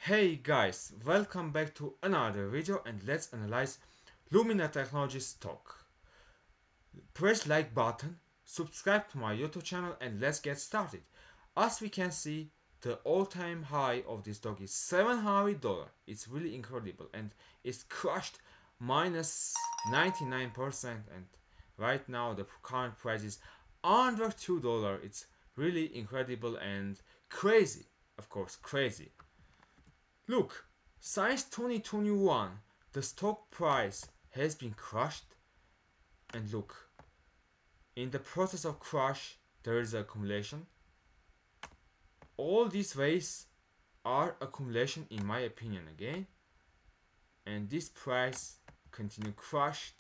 Hey guys, welcome back to another video and let's analyze Luminar Technologies stock. Press like button, subscribe to my YouTube channel and let's get started. As we can see, the all-time high of this stock is $700. It's really incredible and it's crushed minus 99% and right now the current price is under $2. It's really incredible and crazy. Of course, crazy. Look, since 2021, the stock price has been crushed, and look, in the process of crush, there is accumulation. All these waves are accumulation, in my opinion, again, and this price continue crushed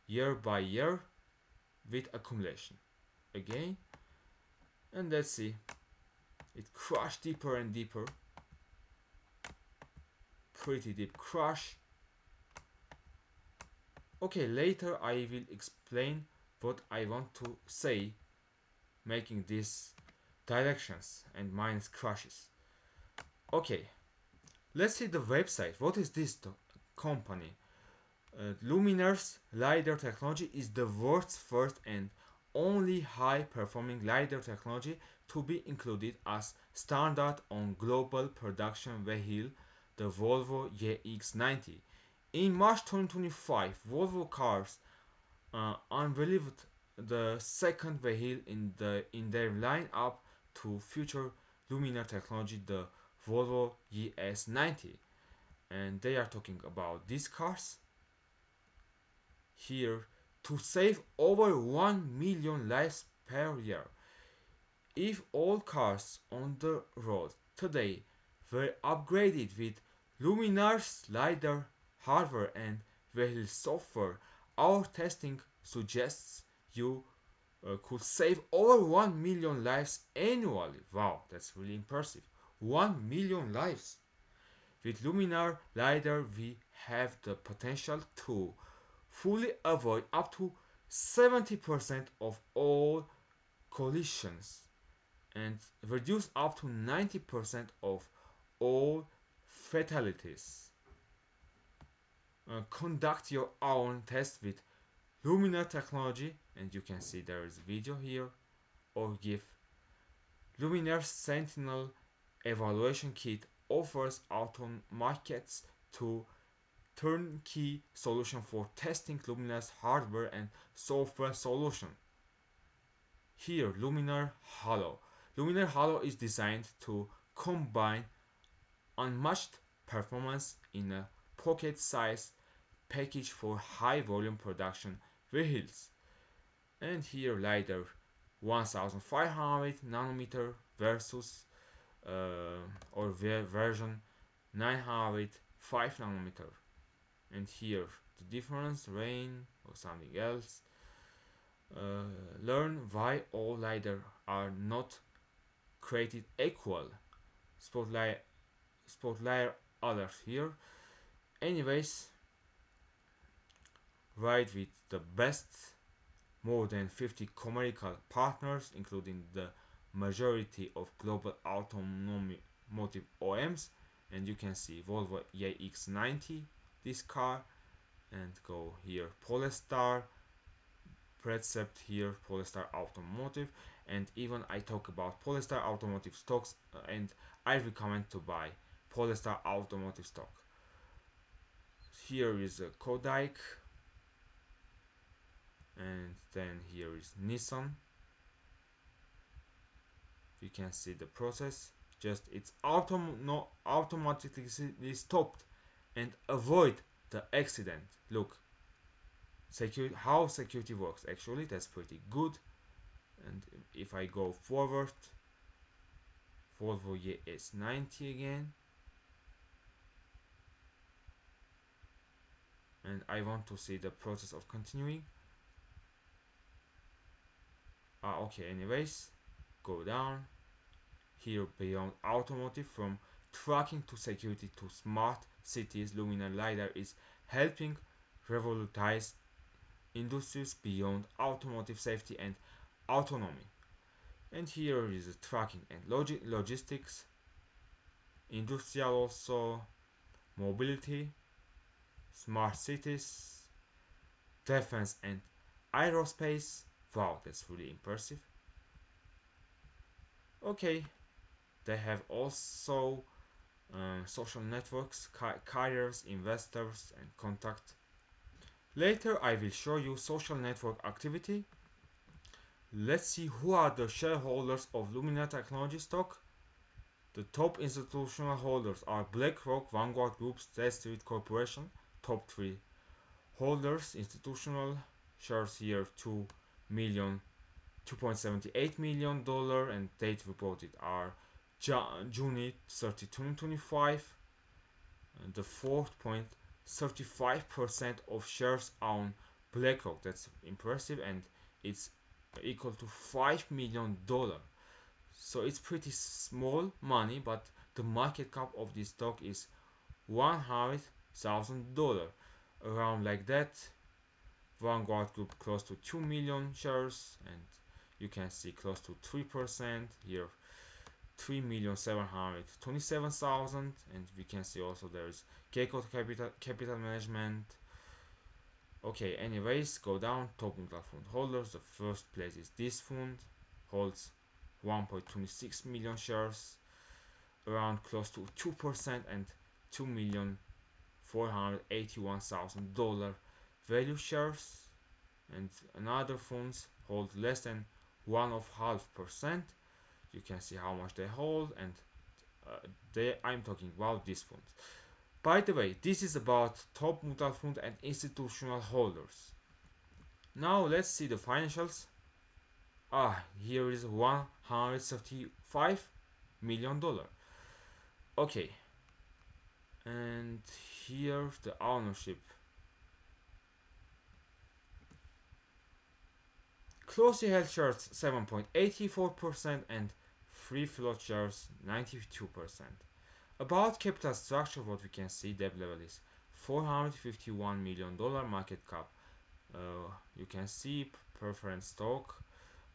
year by year with accumulation again. And let's see, it crushed deeper and deeper, pretty deep crush. Okay, later I will explain what I want to say making these directions and minus crashes. Okay, let's see the website. What is this company? Luminar's LAZR technology is the world's first and only high performing LiDAR technology to be included as standard on global production vehicle, the Volvo EX90. In March 2025, Volvo Cars unveiled the second vehicle in their lineup to future Luminar technology, the Volvo ES90, and they are talking about these cars here to save over 1 million lives per year. If all cars on the road today were upgraded with Luminar's LiDAR hardware and vehicle software, our testing suggests you could save over 1 million lives annually. Wow, that's really impressive. 1 million lives. With Luminar LiDAR, we have the potential to fully avoid up to 70% of all collisions and reduce up to 90% of all fatalities. Conduct your own test with Luminar technology, and you can see there is a video here, or give Luminar Sentinel evaluation kit offers auto markets to turnkey solution for testing Luminar's hardware and software solution. Here, Luminar Halo. Luminar Halo is designed to combine unmatched performance in a pocket-sized package for high-volume production vehicles. And here LiDAR 1500 nanometer versus or version 905 nanometer. And here the difference, rain or something else. Learn why all LiDAR are not created equal. Spotlight alert here. Anyways, ride with the best more than 50 commercial partners, including the majority of global automotive OEMs. And you can see Volvo EX90, this car, and go here Polestar, Precept here, Polestar Automotive, and even I talk about Polestar Automotive stocks, and I recommend to buy Polestar Automotive stock. Here is a Kodak, and then here is Nissan. You can see the process, just it's automatically stopped and avoid the accident. Look, how security works, actually that's pretty good. And if I go forward, Volvo ES90 again, and I want to see the process of continuing. Okay, anyways, go down here. Beyond automotive, from trucking to security to smart cities, Luminar LiDAR is helping revolutionize industries beyond automotive safety and autonomy. And here is the tracking and logistics. industrial also, mobility, smart cities, defense and aerospace. Wow, that's really impressive. Okay, they have also social networks, carriers, investors, and contact. Later, I will show you social network activity. Let's see who are the shareholders of Luminar Technologies stock. The top institutional holders are BlackRock, Vanguard Group, State Street Corporation. Top three holders, institutional shares here 2.78 million and date reported are June 30, 2025. And the 4.35% of shares on BlackRock. That's impressive, and it's equal to $5 million. So it's pretty small money, but the market cap of this stock is $100,000, around like that. Vanguard Group close to 2 million shares, and you can see close to 3% here, 3,727,000, and we can see also there's Keiko Capital Management. Okay, anyways, go down. Top mutual fund holders. The first place is this fund, holds 1.26 million shares, around close to 2%, and 2,481,000 value shares. And another funds hold less than 1.5%. You can see how much they hold, and I'm talking about this fund. By the way, this is about top mutual fund and institutional holders. Now let's see the financials. Here is $135 million. Okay, and here the ownership. Closely held shares 7.84% and free float shares 92%. About capital structure, what we can see, debt level is $451 million, market cap. You can see preference stock.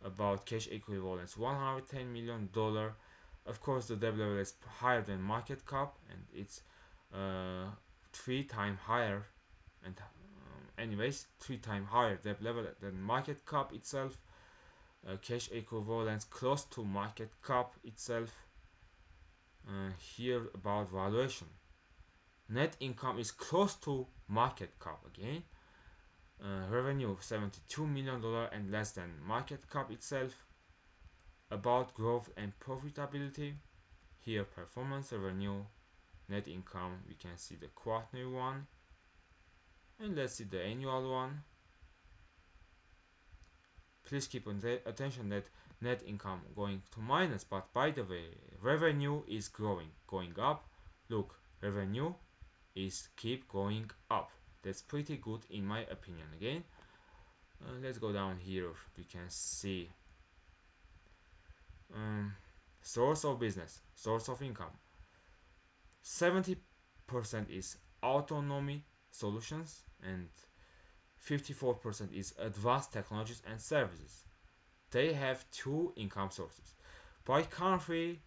About cash equivalents, $110 million. Of course, the debt level is higher than market cap, and it's 3 times higher. And anyways, 3 times higher debt level than market cap itself. Cash equivalents close to market cap itself. Here about valuation, net income is close to market cap again. Revenue $72 million and less than market cap itself. About growth and profitability, here performance, revenue, net income. We can see the quarterly one, and let's see the annual one. Please keep attention that net income going to minus, but by the way, revenue is going up. Look, revenue is keep going up. That's pretty good in my opinion. Again, let's go down here. We can see source of business, source of income. 70% is autonomy solutions, and 54% is advanced technologies and services. They have two income sources. By country,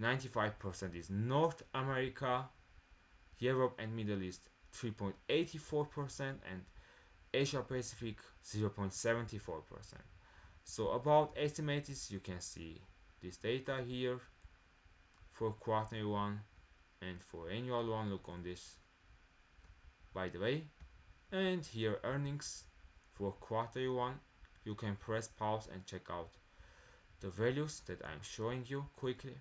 95% is North America, Europe and Middle East 3.84%, and Asia Pacific 0.74%. So about estimates, you can see this data here for quarterly one, and for annual one, look on this, by the way. And here earnings for quarterly one. You can press pause and check out the values that I'm showing you quickly.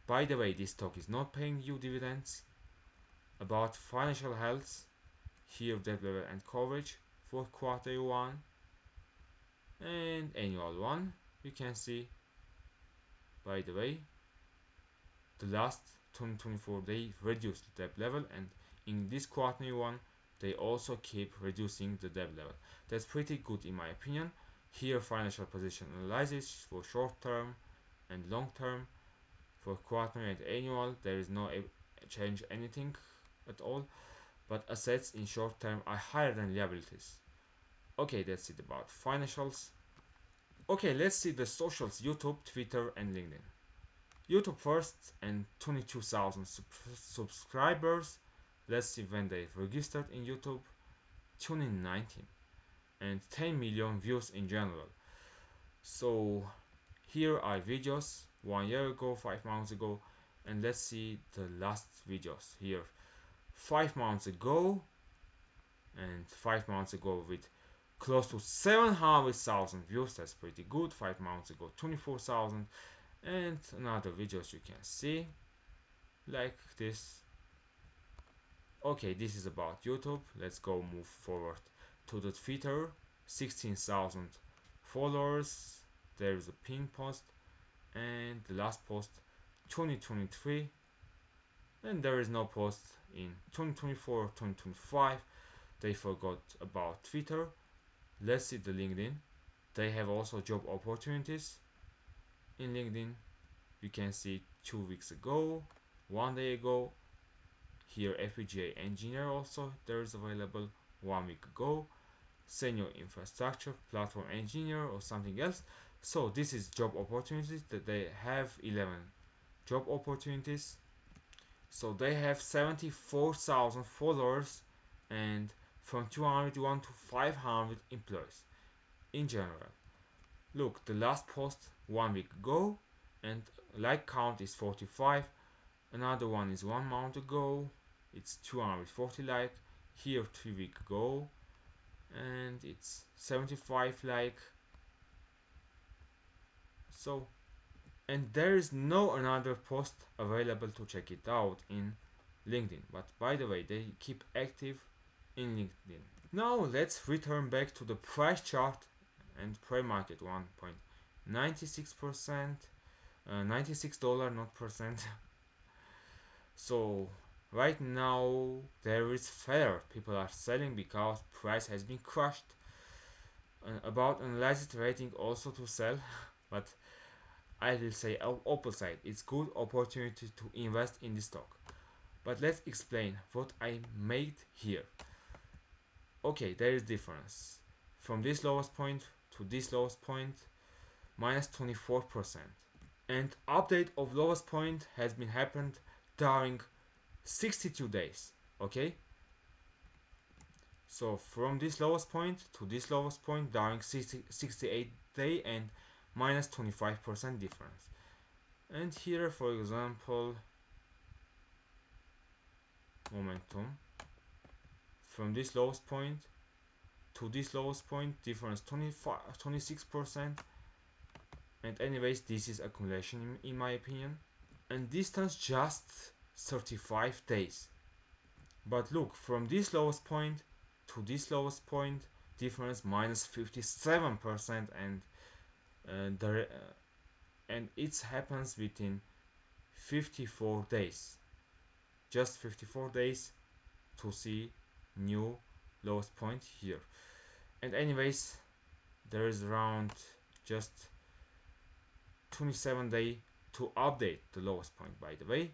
By the way, this stock is not paying you dividends. About financial health, here debt level and coverage for quarter one and annual one. You can see, by the way, the last 2024 they reduced the debt level, and in this quarterly one they also keep reducing the debt level. That's pretty good in my opinion. Here financial position analysis for short term and long term. For quarterly and annual there is no change anything at all, but assets in short term are higher than liabilities. Okay, that's it about financials. Okay, let's see the socials, YouTube, Twitter and LinkedIn. YouTube first and 22,000 subscribers. Let's see when they've registered in YouTube. 2019 and 10 million views in general. So here are videos 1 year ago, 5 months ago, and let's see the last videos here. 5 months ago and 5 months ago with close to 700,000 views. That's pretty good. 5 months ago, 24,000, and another videos you can see like this. Okay, this is about YouTube. Let's go move forward to the Twitter. 16,000 followers. There is a pin post, and the last post 2023, and there is no post in 2024 or 2025. They forgot about Twitter. Let's see the LinkedIn. They have also job opportunities in LinkedIn. You can see 2 weeks ago, 1 day ago. Here FPGA engineer also there is available 1 week ago. Senior infrastructure platform engineer or something else. So this is job opportunities that they have 11 job opportunities. So they have 74,000 followers and from 201 to 500 employees in general. Look, the last post 1 week ago, and like count is 45. Another one is 1 month ago, it's 240 like. Here 3 weeks ago, and it's 75 like. So, and there is no another post available to check it out in LinkedIn. But by the way, they keep active in LinkedIn. Now let's return back to the price chart and pre-market 1.96%, $96 not percent. So right now there is fear. People are selling because price has been crushed. About analyzed rating also to sell, but I will say opposite. It's good opportunity to invest in the stock. But let's explain what I made here. Okay, there is difference from this lowest point to this lowest point, minus 24%, and update of lowest point has been happened during 62 days. Okay, so from this lowest point to this lowest point during 68 day and minus 25% difference. And here for example momentum, from this lowest point to this lowest point difference 26%. And anyways, this is accumulation in my opinion, and distance just 35 days. But look, from this lowest point to this lowest point difference minus 57%, and it happens within 54 days, just 54 days to see new lowest point here. And anyways, there is around just 27 days to update the lowest point, by the way.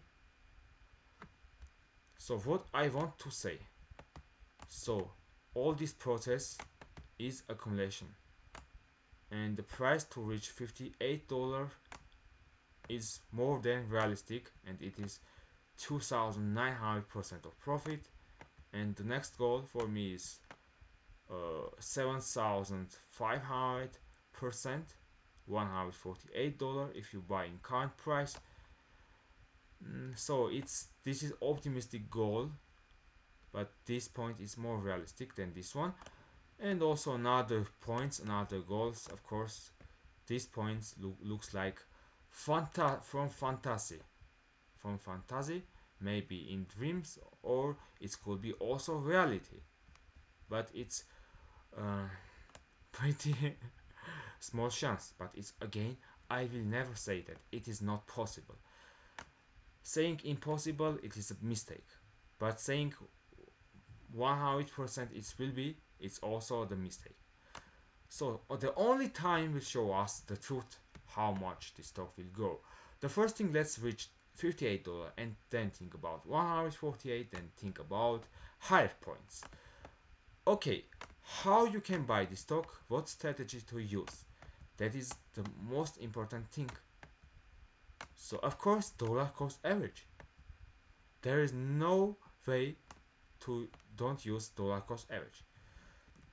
So what I want to say, so all this process is accumulation, and the price to reach $58 is more than realistic, and it is 2,900% of profit. And the next goal for me is 7,500%, $148 if you buy in current price. So this is optimistic goal, but this point is more realistic than this one. And also another points, another goals, of course, these points looks like from fantasy, maybe in dreams, or it could be also reality, but it's pretty small chance. But it's again, I will never say that it is not possible. Saying impossible, it is a mistake, but saying 100% it will be, it's also the mistake. So the only time will show us the truth how much the stock will go. The first thing, let's reach $58 and then think about 148, then think about higher points. Okay, how you can buy the stock, what strategy to use, that is the most important thing. So of course dollar cost average. There is no way to don't use dollar cost average.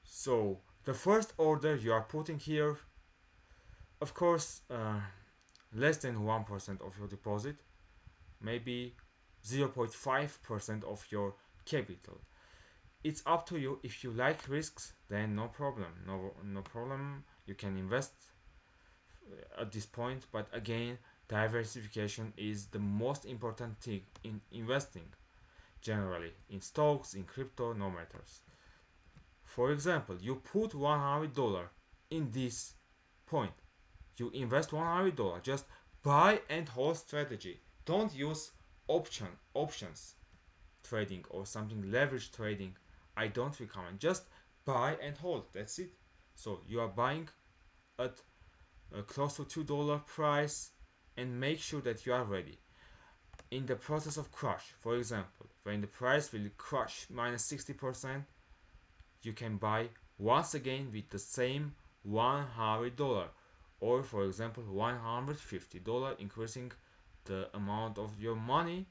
So the first order you are putting here, of course, less than 1% of your deposit, maybe 0.5% of your capital. It's up to you. If you like risks, then no problem, no problem, you can invest at this point. But again, diversification is the most important thing in investing, generally in stocks, in crypto, no matters. For example, you put $100 in this point, you invest $100, just buy and hold strategy. Don't use options trading or something leverage trading. I don't recommend. Just buy and hold. That's it. So you are buying at a close to $2 price, and make sure that you are ready. In the process of crash, for example, when the price will crash minus 60%, you can buy once again with the same $100, or for example $150, increasing the amount of your money,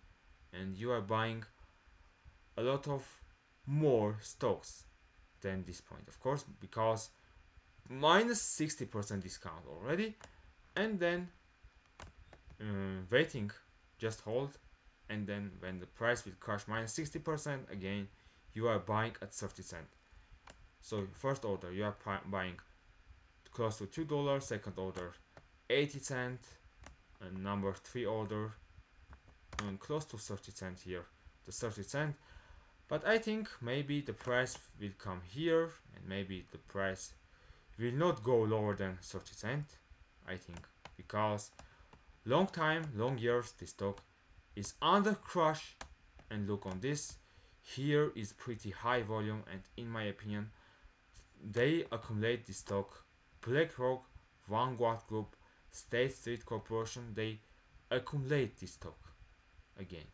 and you are buying a lot of more stocks than this point, of course, because minus 60% discount already, and then waiting, just hold, and then when the price will crash minus 60% again, you are buying at 30 cents. So first order you are buying close to $2, second order 80 cents, and number 3 order close to 30 cents here, the 30 cents. But I think maybe the price will come here, and maybe the price will not go lower than 30 cents, I think, because long time, long years this stock is under crush. And look on this, here is pretty high volume, and in my opinion they accumulate this stock. BlackRock, Vanguard Group, State Street Corporation, they accumulate this stock again.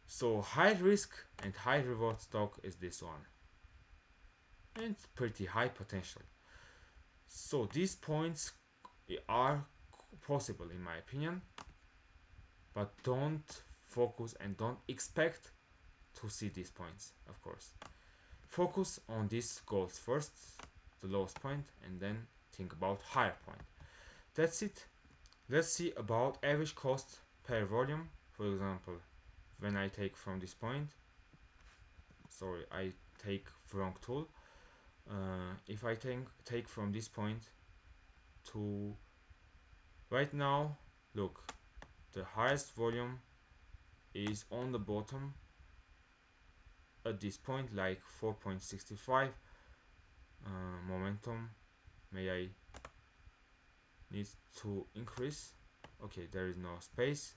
So high risk and high reward stock is this one, and pretty high potential. So these points are possible in my opinion, but don't focus and don't expect to see these points. Of course, focus on these goals first, the lowest point, and then think about higher point. That's it. Let's see about average cost per volume. For example, when I take from this point, sorry, I take wrong tool. If I take from this point to right now, look, the highest volume is on the bottom at this point, like 4.65 momentum. May I need to increase? Okay, there is no space.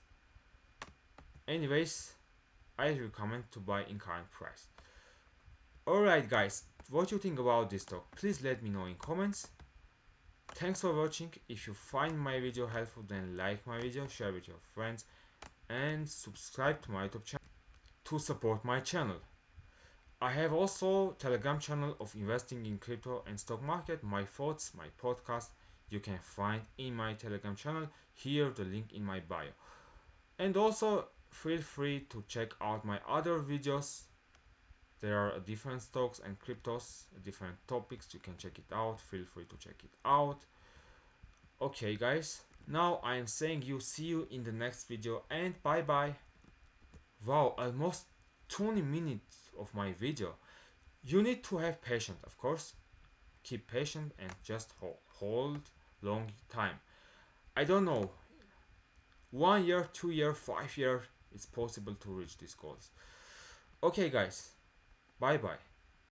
Anyways, I recommend to buy in current price. Alright guys, what you think about this stock? Please let me know in comments. Thanks for watching. If you find my video helpful, then like my video, share with your friends, and subscribe to my YouTube channel to support my channel. I have also Telegram channel of investing in crypto and stock market. My thoughts, my podcast, you can find in my Telegram channel. Here the link in my bio. And also feel free to check out my other videos. There are different stocks and cryptos, different topics. You can check it out. Feel free to check it out. Okay guys, now I am saying see you in the next video, and bye bye. Wow, almost 20 minutes of my video. You need to have patience, of course. Keep patient and just hold long time. I don't know, 1 year, 2 year, 5 year, it's possible to reach these goals. Okay guys, bye bye.